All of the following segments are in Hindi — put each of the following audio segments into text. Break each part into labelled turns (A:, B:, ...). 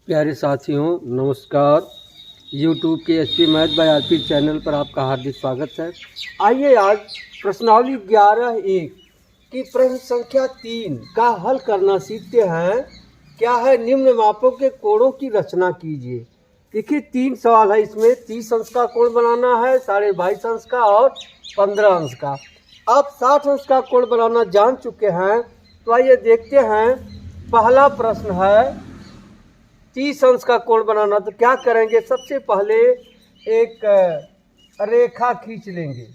A: प्यारे साथियों नमस्कार। YouTube के HP math by RP channel पर आपका हार्दिक स्वागत है। आइए आज प्रश्नावली 11(1) की प्रश्न संख्या 3 का हल करना सीखते हैं। क्या है? निम्न मापों के कोणों की रचना कीजिए। देखिए 3 सवाल है इसमें। 30 अंश का कोण बनाना है, 22.5 अंश का और 15 अंश का। आप 60 अंश का कोण बनाना जान चुके हैं, तो आइए देखते हैं। पहला प्रश्न है 30 अंश का कोण बनाना। तो क्या करेंगे? सबसे पहले एक रेखा खींच लेंगे,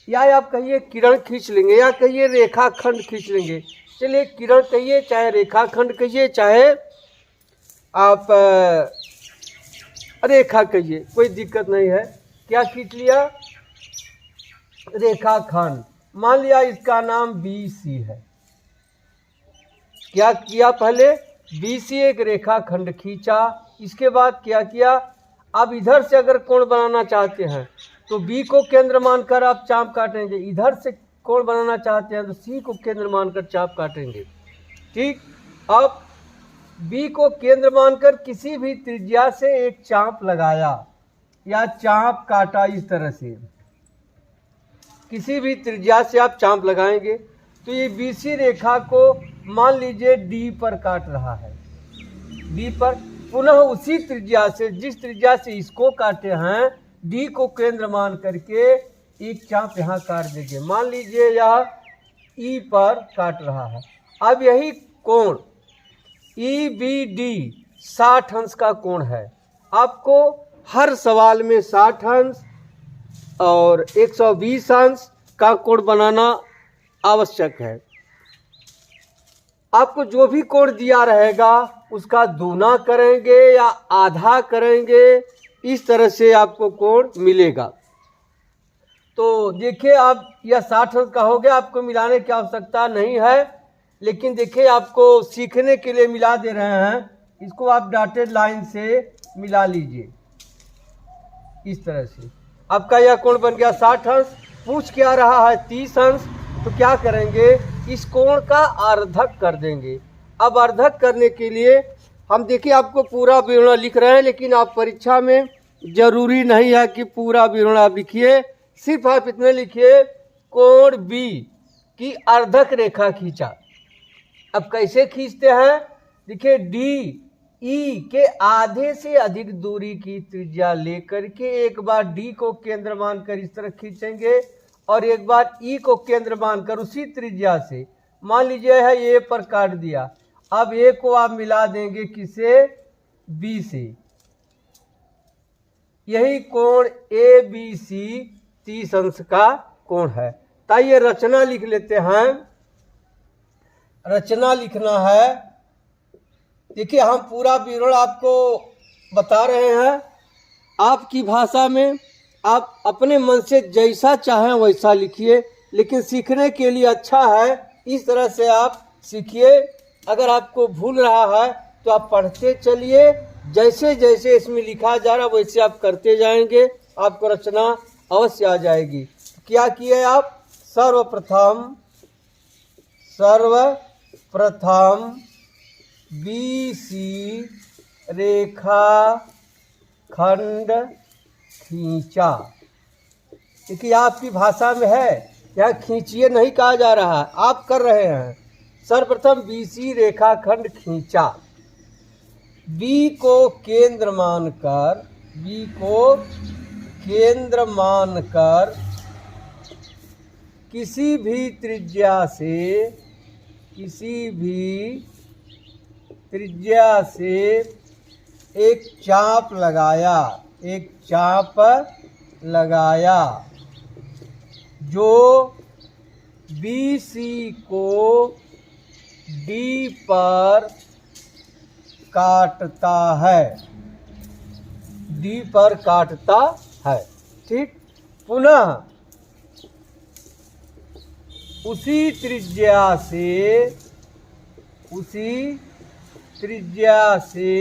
A: या आप कहिए किरण खींच लेंगे, या कहिए रेखाखंड खींच लेंगे। चलिए किरण कहिए, चाहे रेखाखंड कहिए, चाहे आप रेखा कहिए, कोई दिक्कत नहीं है। क्या खींच लिया? रेखाखंड। मान लिया इसका नाम BC है। क्या किया? पहले BC एक रेखाखंड खींचा। इसके बाद क्या किया? अब इधर से अगर कोण बनाना चाहते हैं तो B को केंद्र मानकर आप चाप काटेंगे। इधर से कोण बनाना चाहते हैं तो C को केंद्र मानकर चाप काटेंगे। ठीक। अब B को केंद्र मानकर किसी भी त्रिज्या से एक चाप लगाया या चाप काटा। इस तरह से किसी भी त्रिज्या से आप चाप लगाएंगे तो ये BC रेखा को मान लीजिए D पर काट रहा है। D पर पुनः उसी त्रिज्या से, जिस त्रिज्या से इसको काटे हैं, D को केंद्र मान करके एक चाप यहाँ काट देंगे। मान लीजिए यह E पर काट रहा है। अब यही कोण EBD 60 अंश का कोण है। आपको हर सवाल में 60 अंश और 120 अंश का कोण बनाना आवश्यक है। आपको जो भी कोण दिया रहेगा उसका दूना करेंगे या आधा करेंगे, इस तरह से आपको कोण मिलेगा। तो देखिए आप यह 60 अंश का हो गया। आपको मिलाने की आवश्यकता नहीं है, लेकिन देखिए आपको सीखने के लिए मिला दे रहे हैं। इसको आप डॉटेड लाइन से मिला लीजिए इस तरह से। आपका यह कोण बन गया 60 अंश। पूछ क्या रहा है? 30 अंश। तो क्या करेंगे? इस कोण का अर्धक कर देंगे। अब अर्धक करने के लिए हम देखिए आपको पूरा विवरण लिख रहे हैं, लेकिन आप परीक्षा में जरूरी नहीं है कि पूरा विवरण आप लिखिए। सिर्फ आप इतने लिखिए, कोण B की अर्धक रेखा खींचा। अब कैसे खींचते हैं? देखिए DE के आधे से अधिक दूरी की त्रिज्या लेकर के एक बार D को केंद्र मानकर इस तरह खींचेंगे और एक बार E को केंद्र मानकर उसी त्रिज्या से, मान लीजिए है A पर काट दिया। अब A को आप मिला देंगे किसे? B से। यही कोण ABC 30 अंश का कोण है। तो ये रचना लिख लेते हैं। रचना लिखना है। देखिए हम पूरा विवरण आपको बता रहे हैं आपकी भाषा में। आप अपने मन से जैसा चाहें वैसा लिखिए, लेकिन सीखने के लिए अच्छा है इस तरह से आप सीखिए। अगर आपको भूल रहा है तो आप पढ़ते चलिए, जैसे जैसे इसमें लिखा जा रहा वैसे आप करते जाएंगे, आपको रचना अवश्य आ जाएगी। क्या किए आप? सर्वप्रथम BC रेखा खंड खींचा। देखिए आपकी भाषा में है, यहाँ खींचिए नहीं कहा जा रहा है, आप कर रहे हैं। सर्वप्रथम BC रेखाखंड खींचा। B को केंद्र मानकर किसी भी त्रिज्या से एक चाप लगाया, जो BC को D पर काटता है। ठीक। पुनः उसी त्रिज्या से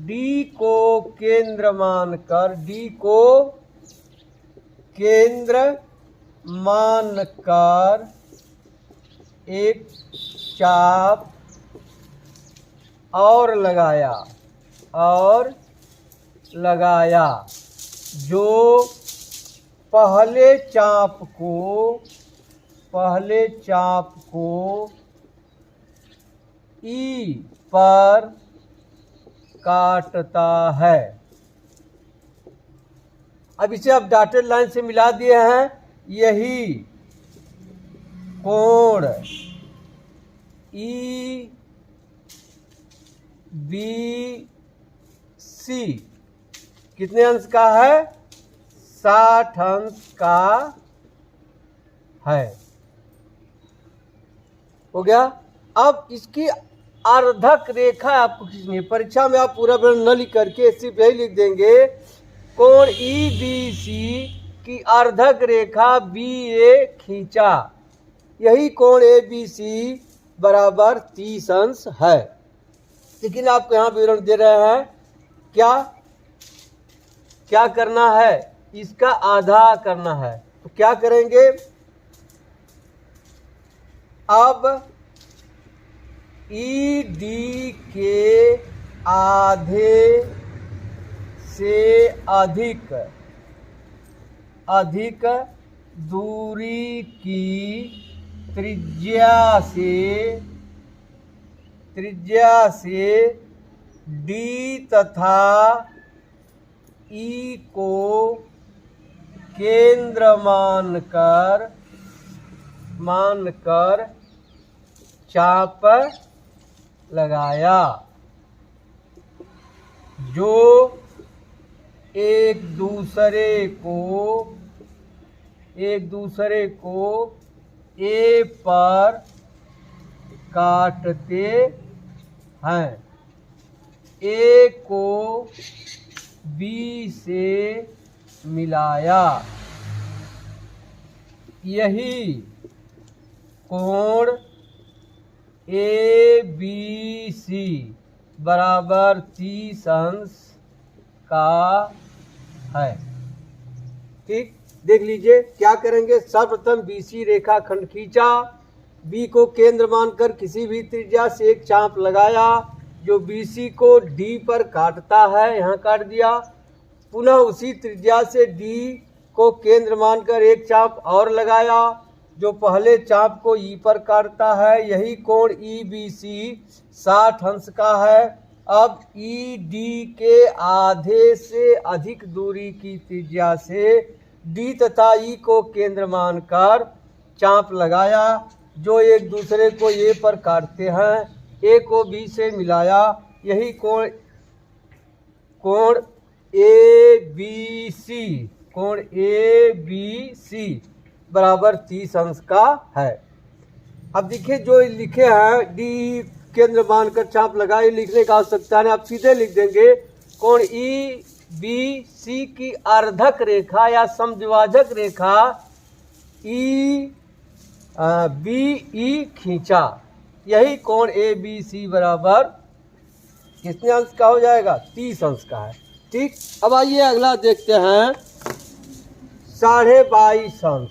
A: D को केंद्र मानकर एक चाप और लगाया जो पहले चाप को ई पर काटता है। अब इसे आप डॉटेड लाइन से मिला दिए हैं। यही कोण ई बी सी कितने अंश का है? 60 अंश का है। हो गया। अब इसकी अर्धक रेखा आपको खींचनी है। परीक्षा में आप पूरा विवरण न लिख करके सिर्फ यही लिख देंगे, कोण ई बी सी की अर्धक रेखा बी ए खींचा। यही कोण ए बी सी बराबर 30 अंश है। लेकिन आपको यहाँ विवरण दे रहे हैं, क्या करना है? इसका आधा करना है। तो क्या करेंगे? अब ई डी के आधे से अधिक दूरी की त्रिज्या से डी तथा ई को केंद्र मानकर चाप लगाया, जो एक दूसरे को ए पर काटते हैं। ए को बी से मिलाया। यही कोण ए बी सी बराबर 30 अंश का है। ठीक, देख लीजिए क्या करेंगे। सर्वप्रथम बीसी रेखा खंड खींचा, बी को केंद्र मानकर किसी भी त्रिज्या से एक चाप लगाया जो बीसी को डी पर काटता है। यहाँ काट दिया। पुनः उसी त्रिज्या से डी को केंद्र मानकर एक चाप और लगाया जो पहले चाप को ई पर काटता है। यही कोण ई बी सी 60 अंश का है। अब ई डी के आधे से अधिक दूरी की त्रिज्या से डी तथा ई को केंद्र मानकर चाप लगाया जो एक दूसरे को ए पर काटते हैं। ए को बी से मिलाया। यही कोण ए बी सी बराबर 30 अंश का है। अब देखिए जो लिखे हैं, डी केंद्र मानकर चाप लगाए, लिखने का आवश्यकता है। आप सीधे लिख देंगे कोण ई बी सी की अर्धक रेखा या समद्विभाजक रेखा ई बी ई खींचा। यही कोण ए बी सी बराबर कितने अंश का हो जाएगा? 30 अंश का है। ठीक, अब आइए अगला देखते हैं। 22.5 अंश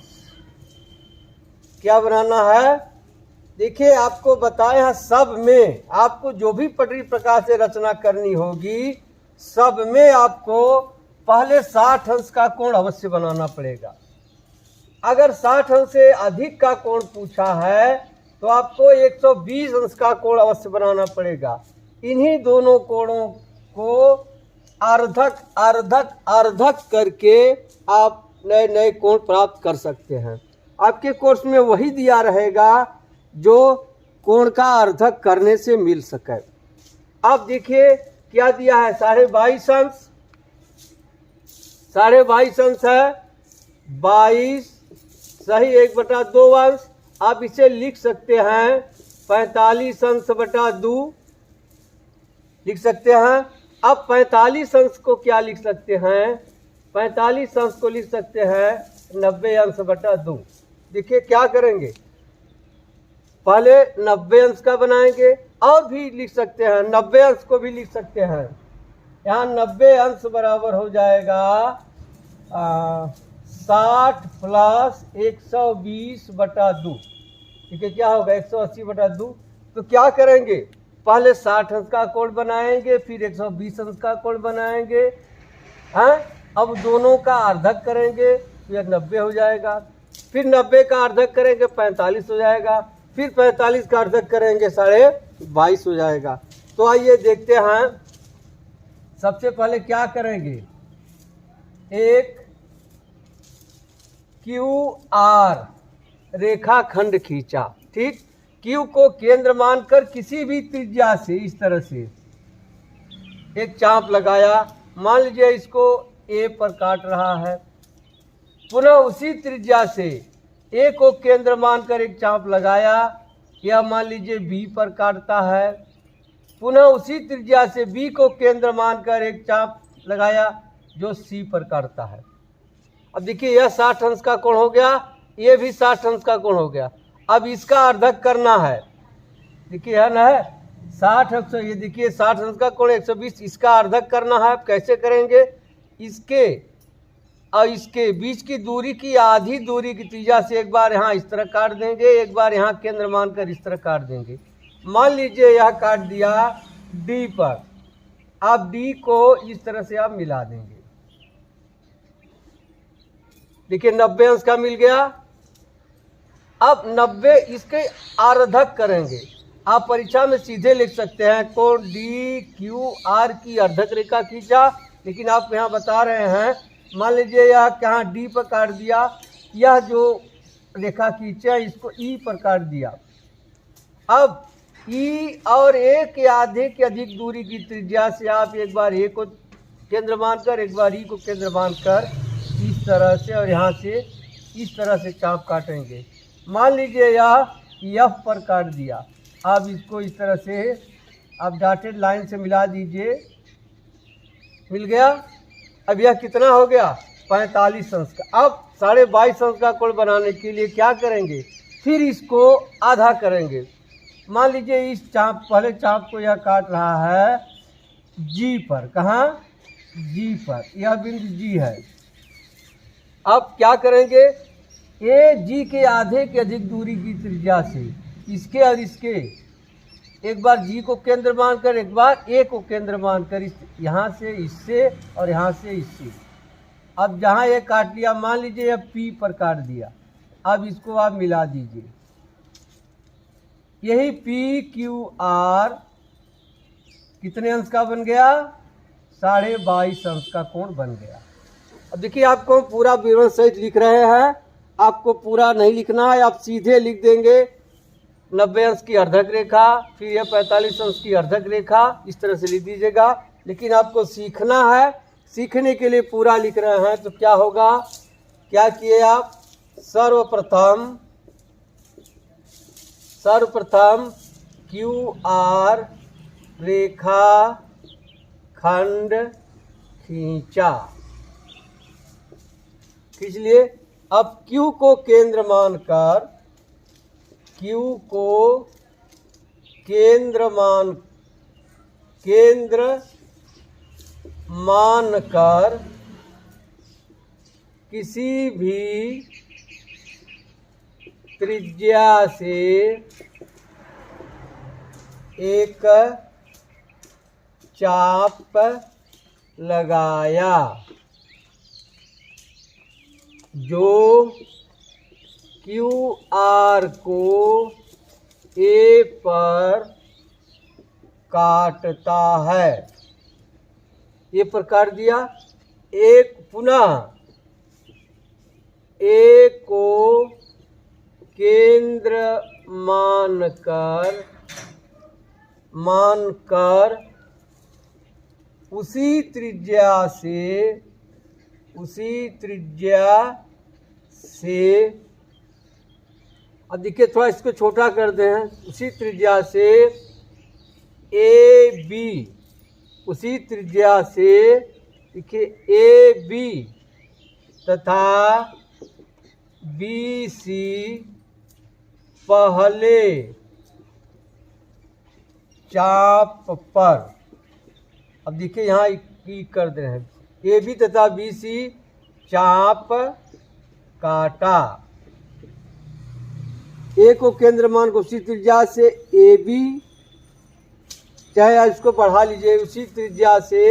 A: क्या बनाना है? देखिए आपको बताए हैं, सब में आपको जो भी पटरी प्रकार से रचना करनी होगी, सब में आपको पहले 60 अंश का कोण अवश्य बनाना पड़ेगा। अगर 60 अंश से अधिक का कोण पूछा है तो आपको 120 अंश का कोण अवश्य बनाना पड़ेगा। इन्हीं दोनों कोणों को अर्धक करके आप नए नए कोण प्राप्त कर सकते हैं। आपके कोर्स में वही दिया रहेगा जो कोण का अर्धक करने से मिल सके। अब देखिए क्या दिया है? 22.5 अंश। 22.5 अंश है 22 सही 1/2 अंश। आप इसे लिख सकते हैं 45 अंश बटा 2 लिख सकते हैं। अब 45 अंश को क्या लिख सकते हैं? 45 अंश को लिख सकते हैं 90 अंश बटा 2। देखिए क्या करेंगे, पहले 90 अंश का बनाएंगे और भी लिख सकते हैं, 90 अंश को भी लिख सकते हैं। यहाँ 90 अंश बराबर हो जाएगा 60 प्लस 120 बटा 2। ठीक है, क्या होगा? 180 बटा 2। तो क्या करेंगे? पहले 60 अंश का कोण बनाएंगे, फिर 120 अंश का कोण बनाएंगे, हैं? अब दोनों का अर्धक करेंगे तो यह 90 हो जाएगा, फिर 90 का अर्धक करेंगे 45 हो जाएगा, फिर 45 का अर्धक करेंगे 22.5 हो जाएगा। तो आइए देखते हैं, सबसे पहले क्या करेंगे, एक क्यू आर रेखाखंड खींचा, ठीक। क्यू को केंद्र मानकर किसी भी त्रिज्या से इस तरह से एक चाप लगाया, मान लीजिए इसको ए पर काट रहा है, पुनः उसी त्रिज्या से ए को केंद्र मानकर एक चाप लगाया, यह मान लीजिए बी पर काटता है, पुनः उसी त्रिज्या से बी को केंद्र मानकर एक चाप लगाया जो सी पर काटता है। अब देखिए यह 60 अंश का कोण हो गया, ये भी 60 अंश का कोण हो गया। अब इसका अर्धक करना है, देखिए है ना, 60 ये देखिए 60 अंश का कोण 120, इसका अर्धक करना है। अब कैसे करेंगे, इसके और इसके बीच की दूरी की आधी दूरी की त्रिज्या से एक बार यहाँ इस तरह काट देंगे, एक बार यहाँ केंद्र मानकर इस तरह काट देंगे। मान लीजिए यह काट दिया डी पर, आप डी को इस तरह से आप मिला देंगे, देखिए 90 अंश का मिल गया। अब 90 इसके अर्धक करेंगे, आप परीक्षा में सीधे लिख सकते हैं कोण डी क्यू आर की अर्धक रेखा खींचा, लेकिन आप यहाँ बता रहे हैं, मान लीजिए यह कहाँ डी पर काट दिया, यह जो रेखा खींचा इसको ई पर काट दिया। अब ई और ए के आधे के अधिक दूरी की त्रिज्या से आप एक बार ए को केंद्र मानकर एक बार ई को केंद्र मानकर इस तरह से और यहाँ से इस तरह से चाप काटेंगे। मान लीजिए यह एफ पर काट दिया, आप इसको इस तरह से आप डॉटेड लाइन से मिला दीजिए, मिल गया। अब यह कितना हो गया, 45 अंश का। अब 22.5 अंश का कोण बनाने के लिए क्या करेंगे, फिर इसको आधा करेंगे। मान लीजिए इस चाप, पहले चाप को यह काट रहा है जी पर, कहाँ, जी पर, यह बिंदु जी है। अब क्या करेंगे, ए जी के आधे के अधिक दूरी की त्रिज्या से इसके और इसके एक बार जी को केंद्र मानकर एक बार ए को केंद्र मानकर इस यहाँ से इससे और यहाँ से इससे। अब जहाँ ये काट लिया, मान लीजिए यह पी पर काट दिया, अब इसको आप मिला दीजिए, यही पी क्यू आर कितने अंश का बन गया, 22.5 अंश का कोण बन गया। अब देखिए आपको पूरा विवरण सहित लिख रहे हैं, आपको पूरा नहीं लिखना है, आप सीधे लिख देंगे 90 अंश की अर्धक रेखा, फिर यह 45 अंश की अर्धक रेखा, इस तरह से लिख दीजिएगा। लेकिन आपको सीखना है, सीखने के लिए पूरा लिख रहे हैं, तो क्या होगा, क्या किए आप, सर्वप्रथम क्यू आर रेखा खंड खींचा, खींच लिए। अब Q को केंद्र मानकर, Q को केंद्र मानकर किसी भी त्रिज्या से एक चाप लगाया जो क्यू आर को ए पर काटता है, ए पर काट दिया। एक पुनः ए को केंद्र मानकर उसी त्रिज्या से अब देखिए थोड़ा इसको छोटा कर दें, उसी त्रिज्या से ए बी, उसी त्रिज्या से देखिए ए बी तथा बी सी पहले चाप पर, अब देखिए यहाँ ई कर दे हैं, ए बी तथा बी सी चाप काटा। ए को केंद्र मान को उसी त्रिज्या से ए बी चाहे आप इसको बढ़ा लीजिए उसी त्रिज्या से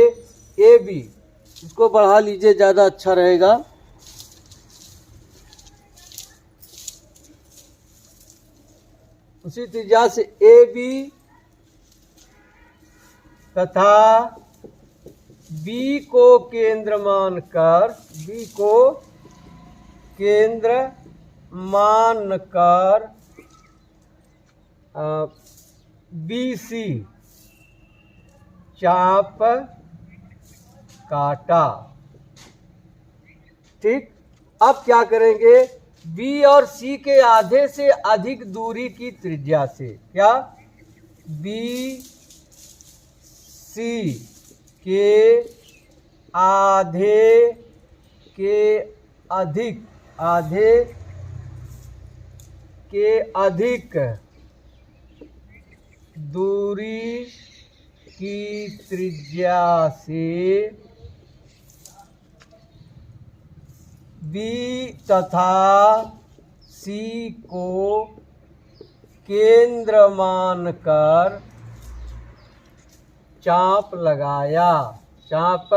A: ए बी, इसको बढ़ा लीजिए ज़्यादा अच्छा रहेगा। उसी त्रिज्या से ए बी तथा बी को केंद्र मानकर, बी को केंद्र मानकर बी सी चाप काटा। ठीक, अब क्या करेंगे, बी और सी के आधे से अधिक दूरी की त्रिज्या से, क्या, बी सी के आधे के अधिक, आधे के अधिक दूरी की त्रिज्या से बी तथा सी को केंद्र मानकर चाप लगाया, चाप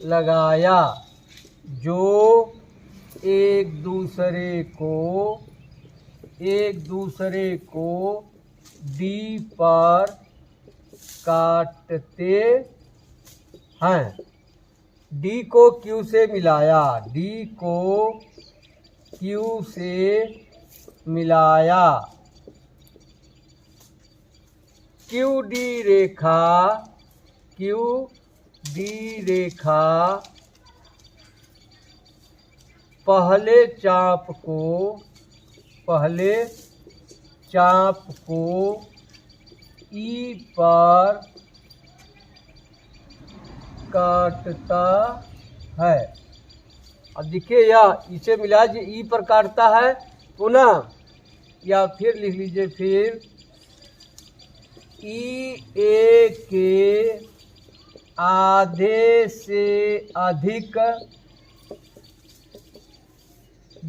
A: लगाया, जो एक दूसरे को डी पर काटते हैं। डी को क्यू से मिलाया, डी को क्यू से मिलाया। क्यू डी रेखा, क्यू डी रेखा पहले चाप को ई पर काटता है। अब देखिए यह इसे मिला जी ई पर काटता है, पुनः या फिर लिख लीजिए, फिर ई ए के आधे से अधिक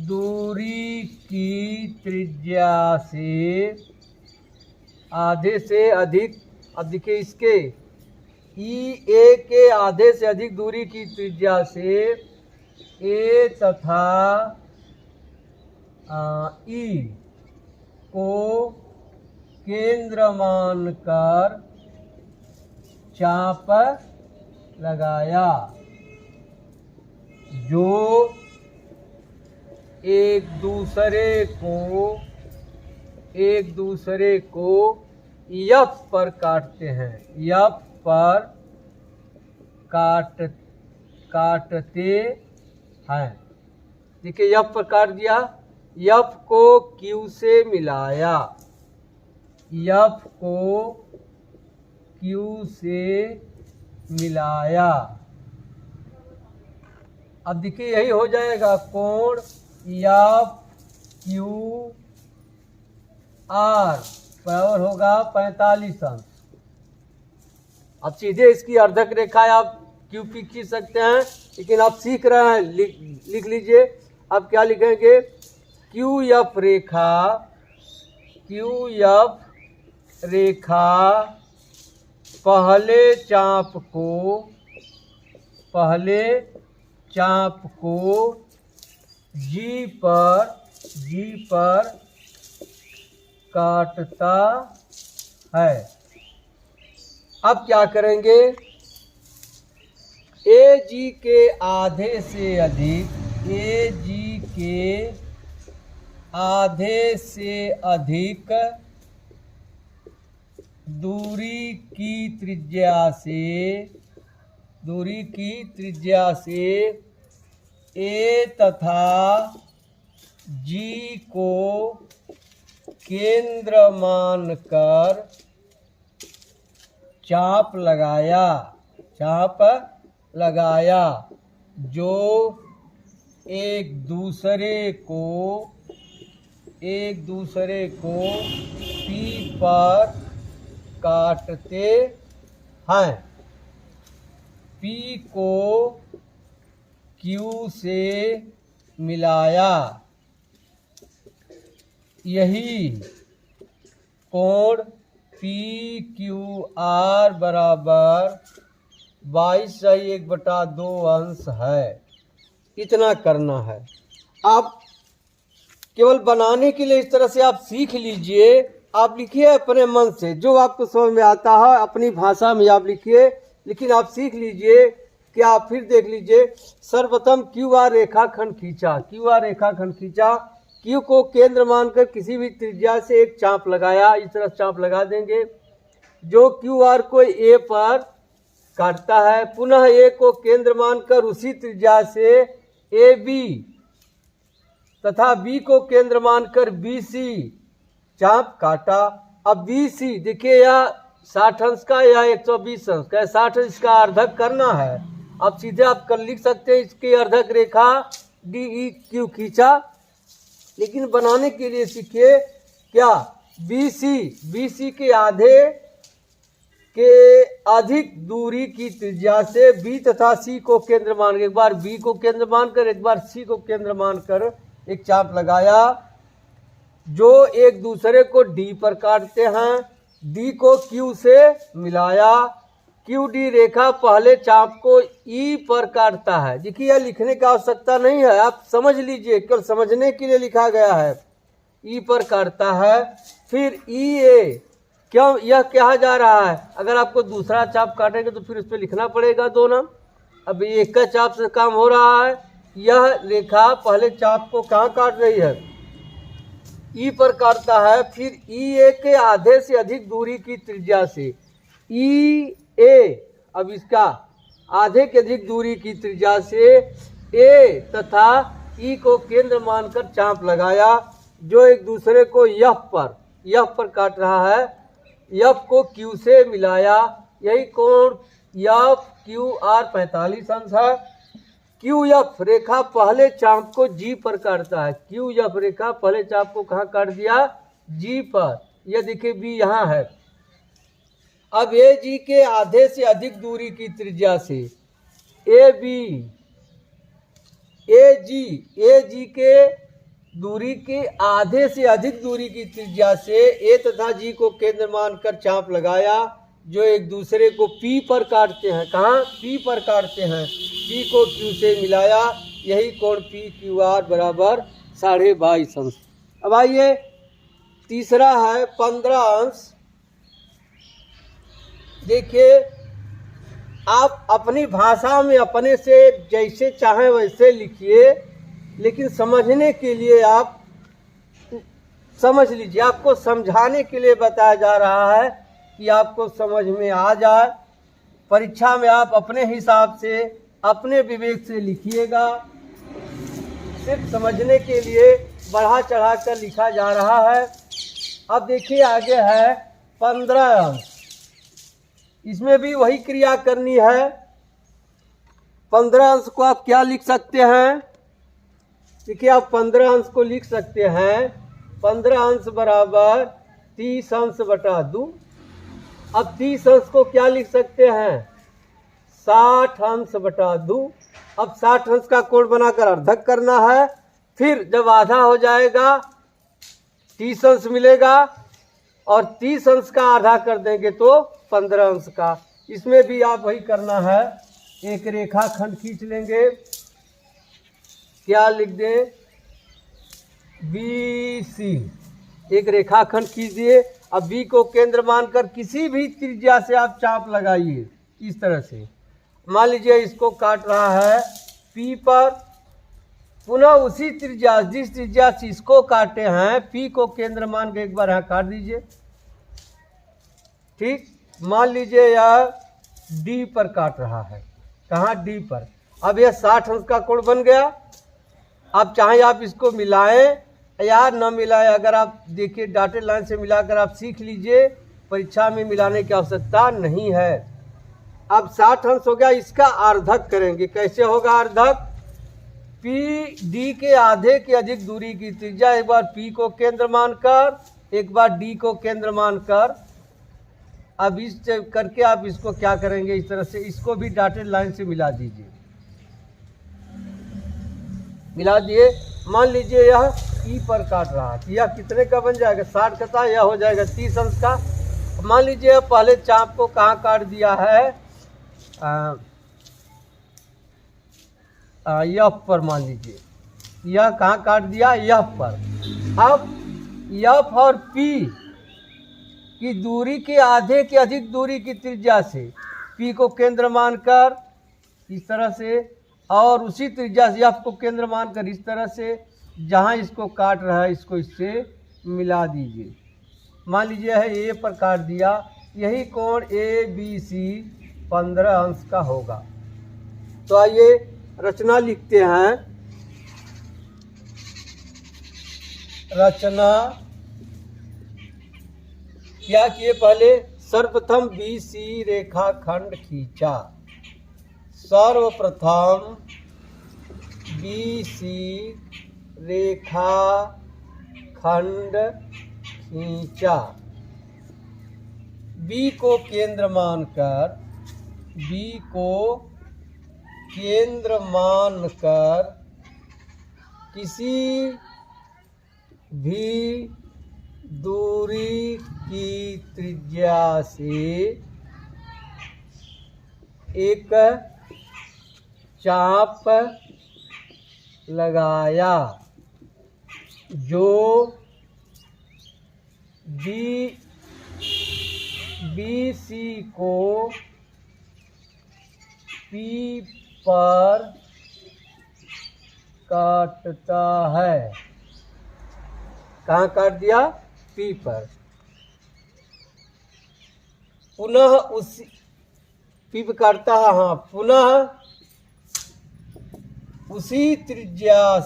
A: दूरी की त्रिज्या से, आधे से अधिक, अब देखिए इसके ई ए के आधे से अधिक दूरी की त्रिज्या से ए तथा ई को केंद्र मानकर चाप लगाया, जो एक दूसरे को यफ पर काटते हैं, यफ पर काटते हैं। देखिए यफ पर काट दिया, यफ को क्यू से मिलाया, यफ को क्यू से मिलाया। अब देखिए यही हो जाएगा कोण एफ क्यू आर बराबर होगा 45 अंश। अब सीधे इसकी अर्धक रेखा आप क्यू पी खींच सकते हैं, लेकिन आप सीख रहे हैं, लिख लीजिए। अब क्या लिखेंगे, क्यू एफ रेखा, क्यू एफ रेखा पहले चाप को जी पर काटता है। अब क्या करेंगे, ए जी के आधे से अधिक, ए जी के आधे से अधिक दूरी की त्रिज्या से ए तथा जी को केंद्र मानकर चाप लगाया, जो एक दूसरे को पी पर काटते हैं। पी को क्यू से मिलाया, यही कोण पी क्यू QR बराबर 22/1/2 अंश है। इतना करना है। आप केवल बनाने के लिए इस तरह से आप सीख लीजिए। आप लिखिए अपने मन से, जो आपको समझ में आता है अपनी भाषा में आप लिखिए, लेकिन आप सीख लीजिए। क्या आप फिर देख लीजिए। सर्वप्रथम QR रेखाखंड खींचा, QR रेखाखंड खींचा, Q को केंद्र मानकर किसी भी त्रिज्या से एक चाप लगाया। इस तरह चाप लगा देंगे जो QR को A पर काटता है। पुनः A को केंद्र मानकर उसी त्रिज्या से AB तथा B को केंद्र मानकर BC चाप काटा। अब BC देखिए यह 60 अंश का या 120 अंश का, 60 अंश का अर्धक करना है। अब सीधे आप कर लिख सकते हैं इसकी अर्धक रेखा DEQ खींचा, लेकिन बनाने के लिए सीखिए क्या BC के आधे के अधिक दूरी की त्रिज्या से B तथा C को केंद्र मानकर, एक बार B को केंद्र मानकर एक बार C को केंद्र मानकर एक चाप लगाया जो एक दूसरे को D पर काटते हैं। D को Q से मिलाया। QD रेखा पहले चाप को E पर काटता है। देखिए यह लिखने की आवश्यकता नहीं है, आप समझ लीजिए, केवल समझने के लिए लिखा गया है। E पर काटता है। फिर EA क्यों यह कहा जा रहा है, अगर आपको दूसरा चाप काटेंगे तो फिर उस पर लिखना पड़ेगा दो नाम। अब एक का चाप से काम हो रहा है। यह रेखा पहले चाप को कहाँ काट रही है, E पर काटता है। फिर EA के आधे से अधिक दूरी की त्रिज्या से EA, अब इसका आधे के अधिक दूरी की त्रिज्या से A तथा E को केंद्र मानकर चाप लगाया जो एक दूसरे को F पर काट रहा है। F को Q से मिलाया। यही कोण FQR 45 अंश है। QF रेखा पहले चाप को G पर काटता है। QF रेखा पहले चाप को कहाँ काट दिया, G पर। यह देखिए B यहाँ है। अब AG के आधे से अधिक दूरी की त्रिज्या से AG के दूरी के आधे से अधिक दूरी की त्रिज्या से A तथा G को केंद्र मानकर चाप लगाया जो एक दूसरे को P पर काटते हैं। कहाँ, P पर काटते हैं। P को Q से मिलाया। यही कोण PQR बराबर 22.5 अंश। अब आइए तीसरा है 15 अंश। देखिए आप अपनी भाषा में अपने से जैसे चाहें वैसे लिखिए, लेकिन समझने के लिए आप समझ लीजिए। आपको समझाने के लिए बताया जा रहा है कि आपको समझ में आ जाए। परीक्षा में आप अपने हिसाब से अपने विवेक से लिखिएगा। सिर्फ समझने के लिए बढ़ा चढ़ा कर लिखा जा रहा है। अब देखिए आगे है 15 अंश। इसमें भी वही क्रिया करनी है। 15 अंश को आप क्या लिख सकते हैं, देखिए आप 15 अंश को लिख सकते हैं 15 अंश बराबर 30 अंश बटा 2। अब 30 अंश को क्या लिख सकते हैं, 60 अंश बटा 2। अब 60 अंश का कोण बनाकर अर्धक करना है। फिर जब आधा हो जाएगा 30 अंश मिलेगा और 30 अंश का आधा कर देंगे तो 15 अंश का। इसमें भी आप वही करना है। एक रेखाखंड खींच लेंगे, क्या लिख दें, BC। एक रेखाखंड खींचिए। अब B को केंद्र मानकर किसी भी त्रिज्या से आप चाप लगाइए इस तरह से। मान लीजिए इसको काट रहा है P पर। पुनः उसी त्रिज्या, जिस त्रिज्या से इसको काटे हैं, P को केंद्र मान के एक बार यहाँ काट दीजिए। ठीक, मान लीजिए यह D पर काट रहा है। कहाँ, D पर। अब यह 60 अंश का कोण बन गया। अब चाहे आप इसको मिलाएं या न मिलाएं, अगर आप देखिए डॉटेड लाइन से मिलाकर आप सीख लीजिए, परीक्षा में मिलाने की आवश्यकता नहीं है। अब 60 अंश हो गया, इसका अर्धक करेंगे। कैसे होगा अर्धक, PD के आधे के अधिक दूरी की त्रिज्या, एक बार P को केंद्र मानकर एक बार D को केंद्र मानकर। अब इस करके आप इसको क्या करेंगे, इस तरह से इसको भी डॉटेड लाइन से मिला दीजिए। मिला दिए। मान लीजिए यह E पर काट रहा है, यह कितने का बन जाएगा, 60 का था, यह हो जाएगा 30 अंश का। मान लीजिए पहले चाप को कहाँ काट दिया है, यफ पर मान लीजिए, यह कहाँ काट दिया, यफ पर। अब यफ और पी की दूरी के आधे की अधिक दूरी की त्रिज्या से पी को केंद्र मानकर इस तरह से, और उसी त्रिज्या से एफ को केंद्र मानकर इस तरह से, जहाँ इसको काट रहा है इसको इससे मिला दीजिए। मान लीजिए है ए पर काट दिया, यही कोण ए बी सी 15 अंश का होगा। तो आइए रचना लिखते हैं। रचना क्या किए, पहले सर्वप्रथम बी सी रेखाखंड खींचा। सर्वप्रथम बी सी रेखा खंड खींचा। बी को केंद्र मानकर, बी को केंद्र मानकर किसी भी दूरी की त्रिज्या से एक चाप लगाया जो बी सी को पी पर काटता है। कहाँ काट दिया, पी पर। पुनः उसी पी पर काटता है, हाँ, पुनः उसी त्रिज्या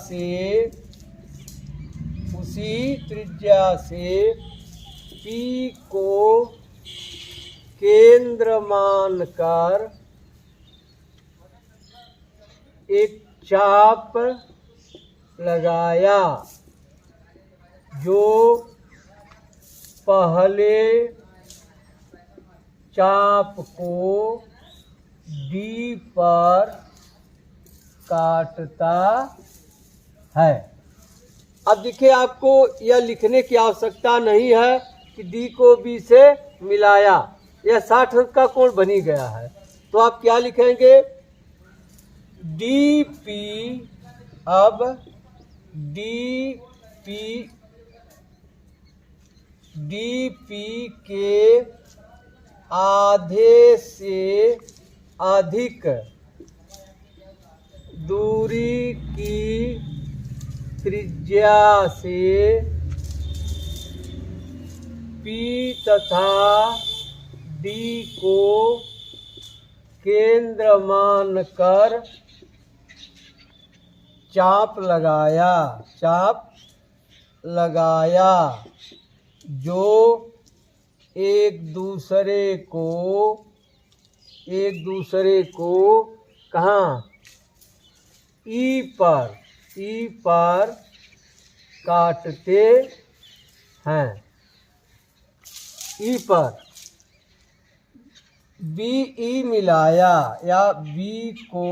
A: से पी को केंद्र मानकर एक चाप लगाया जो पहले चाप को डी पर काटता है। अब देखिए, आपको यह लिखने की आवश्यकता नहीं है कि डी को बी से मिलाया, यह 60 अंश का कोण बनी गया है। तो आप क्या लिखेंगे, डी पी, अब डी पी के आधे से अधिक दूरी की त्रिज्या से पी तथा डी को केंद्र मानकर चाप लगाया जो एक दूसरे को कहाँ, ई पर काटते हैं। ई पर बी ई मिलाया या बी को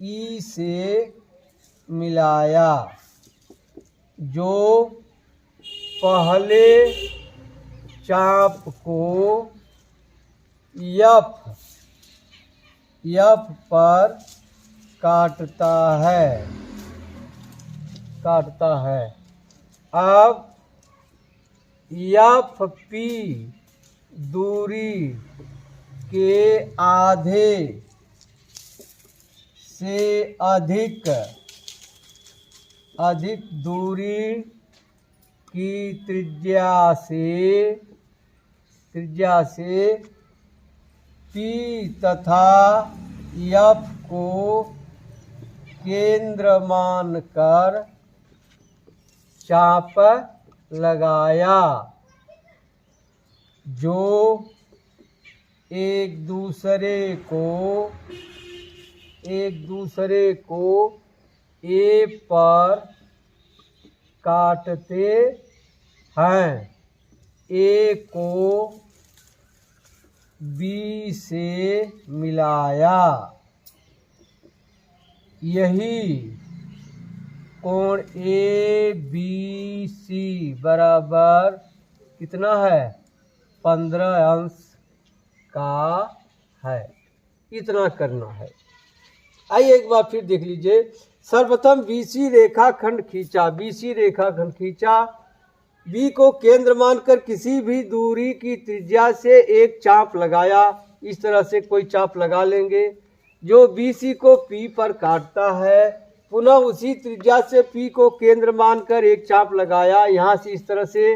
A: ई से मिलाया जो पहले चाप को यफ पर काटता है। अब यफ पी दूरी के आधे से अधिक दूरी की त्रिज्या से पी तथा यफ को केंद्र मानकर चाप लगाया जो एक दूसरे को ए पर काटते हैं। ए को बी से मिलाया। यही कोण ए बी सी बराबर कितना है, 15 अंश का है। इतना करना है। आइए एक बार फिर देख लीजिए। सर्वप्रथम BC रेखाखंड खींचा। BC रेखाखंड खींचा। B को केंद्र मानकर किसी भी दूरी की त्रिज्या से एक चाप लगाया। इस तरह से कोई चाप लगा लेंगे जो BC को P पर काटता है। पुनः उसी त्रिज्या से P को केंद्र मानकर एक चाप लगाया। यहाँ से इस तरह से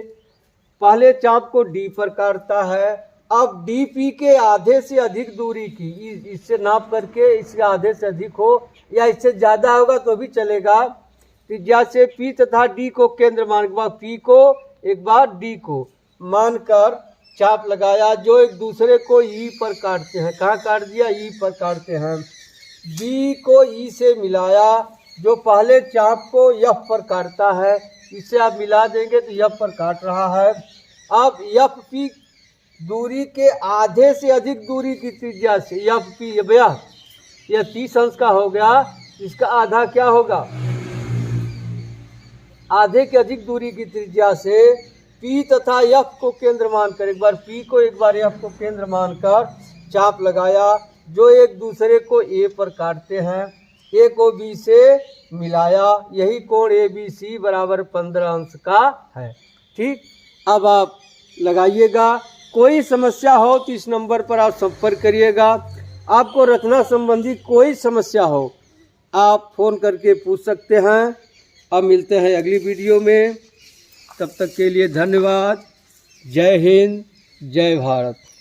A: पहले चाप को D पर काटता है। अब DP के आधे से अधिक दूरी की, इससे नाप करके इसके आधे से अधिक हो या इससे ज़्यादा होगा तो भी चलेगा, त्रिज्या से P तथा D को केंद्र मान के बाद P को एक बार D को मानकर चाप लगाया जो एक दूसरे को E पर काटते हैं। कहाँ काट दिया? E पर काटते हैं। B को E से मिलाया जो पहले चाप को F पर काटता है। इसे आप मिला देंगे तो F पर काट रहा है। अब FP दूरी के आधे से अधिक दूरी की त्रिज्या से FP यह 30 अंश का हो गया। इसका आधा क्या होगा? आधे के अधिक दूरी की त्रिज्या से P तथा F को केंद्र मानकर, एक बार P को एक बार F को केंद्र मानकर चाप लगाया जो एक दूसरे को A पर काटते हैं। A को B से मिलाया। यही कोण ABC बराबर 15 अंश का है। ठीक, अब आप लगाइएगा। कोई समस्या हो तो इस नंबर पर आप संपर्क करिएगा। आपको रचना संबंधी कोई समस्या हो आप फ़ोन करके पूछ सकते हैं। अब मिलते हैं अगली वीडियो में। तब तक के लिए धन्यवाद। जय हिंद, जय भारत।